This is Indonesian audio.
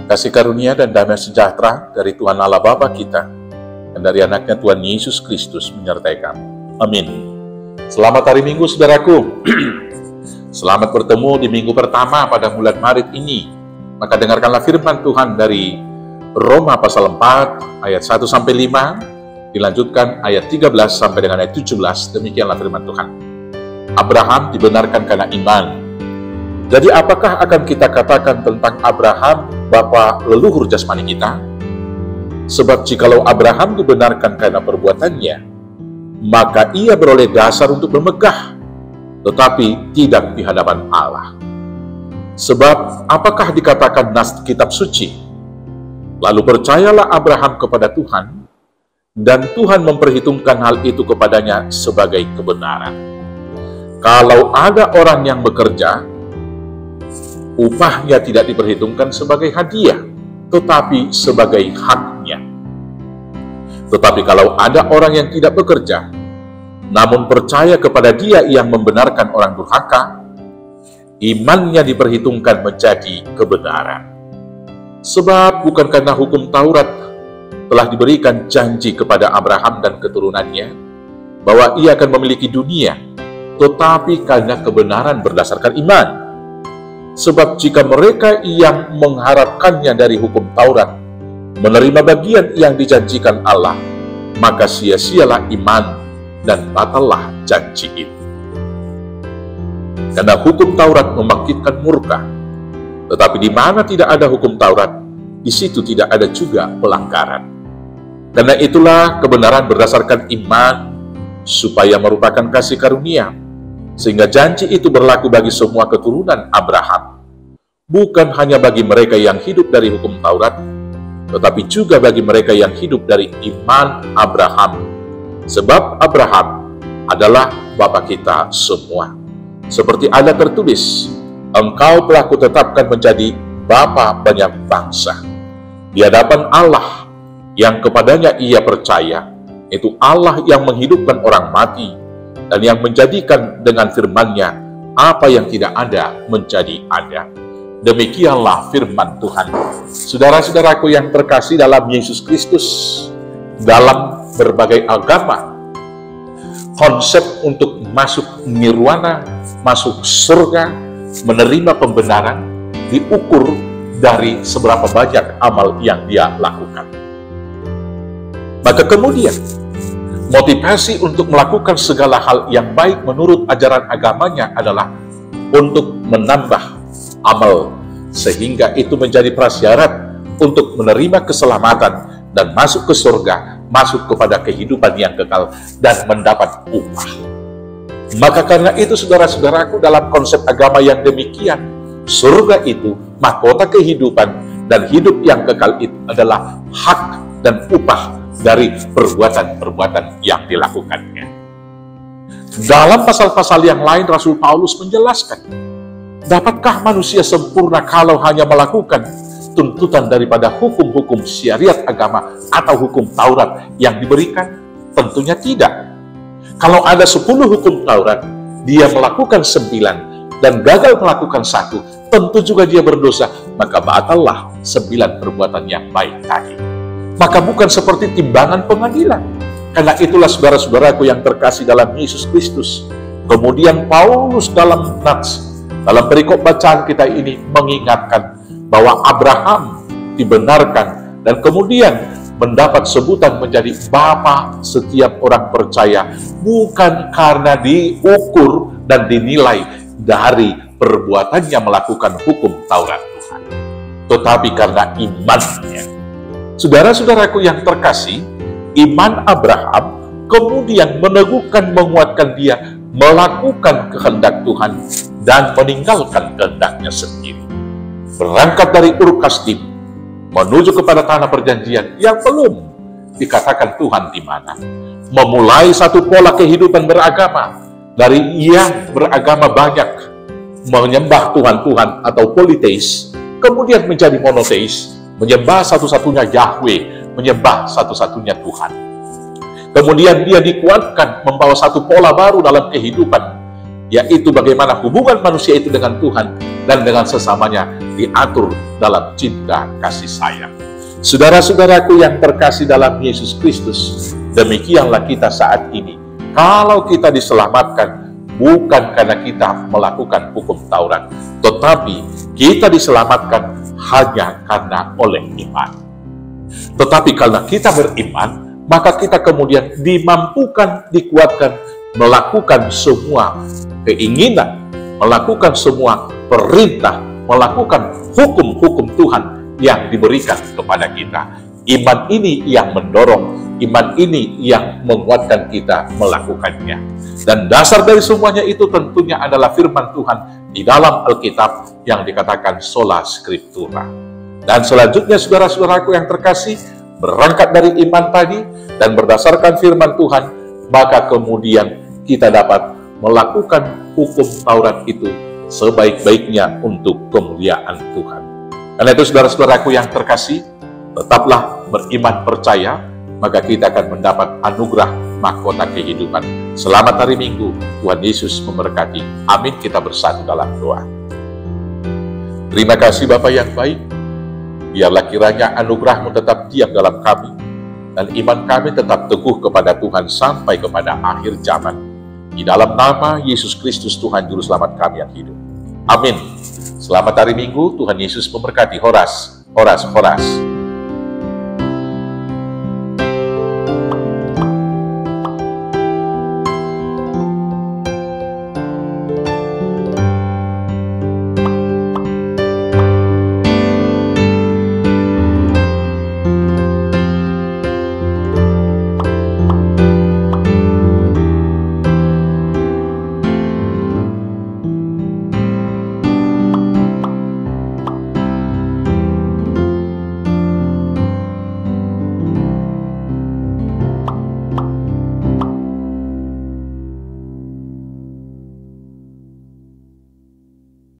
Kasih karunia dan damai sejahtera dari Tuhan Allah Bapa kita dan dari anaknya Tuhan Yesus Kristus menyertai kamu. Amin. Selamat hari Minggu, saudaraku. Selamat bertemu di minggu pertama pada bulan Maret ini. Maka dengarkanlah firman Tuhan dari Roma pasal 4 ayat 1-5, dilanjutkan ayat 13 sampai dengan ayat 17. Demikianlah firman Tuhan. Abraham dibenarkan karena iman. Jadi apakah akan kita katakan tentang Abraham, bapa leluhur jasmani kita? Sebab jikalau Abraham dibenarkan karena perbuatannya, maka ia beroleh dasar untuk bermegah, tetapi tidak di hadapan Allah. Sebab apakah dikatakan nas kitab suci? Lalu percayalah Abraham kepada Tuhan, dan Tuhan memperhitungkan hal itu kepadanya sebagai kebenaran. Kalau ada orang yang bekerja, upahnya tidak diperhitungkan sebagai hadiah, tetapi sebagai haknya. Tetapi kalau ada orang yang tidak bekerja, namun percaya kepada Dia yang membenarkan orang durhaka, imannya diperhitungkan menjadi kebenaran. Sebab bukan karena hukum Taurat telah diberikan janji kepada Abraham dan keturunannya bahwa ia akan memiliki dunia, tetapi karena kebenaran berdasarkan iman. Sebab jika mereka yang mengharapkannya dari hukum Taurat menerima bagian yang dijanjikan Allah, maka sia-sialah iman dan batallah janji itu. Karena hukum Taurat membangkitkan murka, tetapi di mana tidak ada hukum Taurat, di situ tidak ada juga pelanggaran. Karena itulah kebenaran berdasarkan iman, supaya merupakan kasih karunia, sehingga janji itu berlaku bagi semua keturunan Abraham, bukan hanya bagi mereka yang hidup dari hukum Taurat, tetapi juga bagi mereka yang hidup dari iman Abraham. Sebab Abraham adalah bapa kita semua. Seperti ada tertulis, engkau telah kutetapkan menjadi bapa banyak bangsa, di hadapan Allah yang kepadanya ia percaya, itu Allah yang menghidupkan orang mati, dan yang menjadikan dengan firman-Nya apa yang tidak ada menjadi ada. Demikianlah firman Tuhan. Saudara-saudaraku yang terkasih dalam Yesus Kristus, dalam berbagai agama, konsep untuk masuk nirwana, masuk surga, menerima pembenaran, diukur dari seberapa banyak amal yang dia lakukan. Maka kemudian, motivasi untuk melakukan segala hal yang baik menurut ajaran agamanya adalah untuk menambah amal, sehingga itu menjadi prasyarat untuk menerima keselamatan dan masuk ke surga, masuk kepada kehidupan yang kekal, dan mendapat upah. Maka karena itu saudara-saudaraku, dalam konsep agama yang demikian, surga itu mahkota kehidupan, dan hidup yang kekal itu adalah hak dan upah dari perbuatan-perbuatan yang dilakukannya. Dalam pasal-pasal yang lain, Rasul Paulus menjelaskan, dapatkah manusia sempurna kalau hanya melakukan tuntutan daripada hukum-hukum syariat agama atau hukum Taurat yang diberikan? Tentunya tidak. Kalau ada 10 hukum Taurat, dia melakukan 9 dan gagal melakukan 1, tentu juga dia berdosa, maka batallah 9 perbuatan yang baik tadi. Maka bukan seperti timbangan pengadilan. Karena itulah saudara-saudaraku yang terkasih dalam Yesus Kristus, kemudian Paulus dalam perikop bacaan kita ini mengingatkan bahwa Abraham dibenarkan dan kemudian mendapat sebutan menjadi bapa setiap orang percaya, bukan karena diukur dan dinilai dari perbuatannya melakukan hukum Taurat Tuhan, tetapi karena imannya. Saudara-saudaraku yang terkasih, iman Abraham kemudian meneguhkan, menguatkan dia melakukan kehendak Tuhan dan meninggalkan kehendaknya sendiri. Berangkat dari Ur Kasdim menuju kepada tanah perjanjian yang belum dikatakan Tuhan di mana. Memulai satu pola kehidupan beragama dari yang beragama banyak, menyembah Tuhan-Tuhan atau politeis, kemudian menjadi monoteis, menyembah satu-satunya Yahweh, menyembah satu-satunya Tuhan. Kemudian dia dikuatkan membawa satu pola baru dalam kehidupan, yaitu bagaimana hubungan manusia itu dengan Tuhan dan dengan sesamanya diatur dalam cinta kasih sayang. Saudara-saudaraku yang terkasih dalam Yesus Kristus, demikianlah kita saat ini. Kalau kita diselamatkan, bukan karena kita melakukan hukum Taurat, tetapi kita diselamatkan hanya karena oleh iman. Tetapi karena kita beriman, maka kita kemudian dimampukan, dikuatkan, melakukan semua keinginan, melakukan semua perintah, melakukan hukum-hukum Tuhan yang diberikan kepada kita. Iman ini yang mendorong, iman ini yang menguatkan kita melakukannya. Dan dasar dari semuanya itu tentunya adalah firman Tuhan di dalam Alkitab yang dikatakan sola scriptura. Dan selanjutnya saudara-saudaraku yang terkasih, berangkat dari iman tadi dan berdasarkan firman Tuhan, maka kemudian kita dapat melakukan hukum Taurat itu sebaik-baiknya untuk kemuliaan Tuhan. Karena itu saudara-saudaraku yang terkasih, tetaplah beriman percaya, maka kita akan mendapat anugerah mahkota kehidupan. Selamat hari Minggu, Tuhan Yesus memberkati. Amin, kita bersatu dalam doa. Terima kasih Bapa yang baik, biarlah kiranya anugerah-Mu tetap diam dalam kami, dan iman kami tetap teguh kepada Tuhan sampai kepada akhir zaman. Di dalam nama Yesus Kristus Tuhan Juru Selamat kami yang hidup. Amin. Selamat hari Minggu, Tuhan Yesus memberkati. Horas, horas, horas.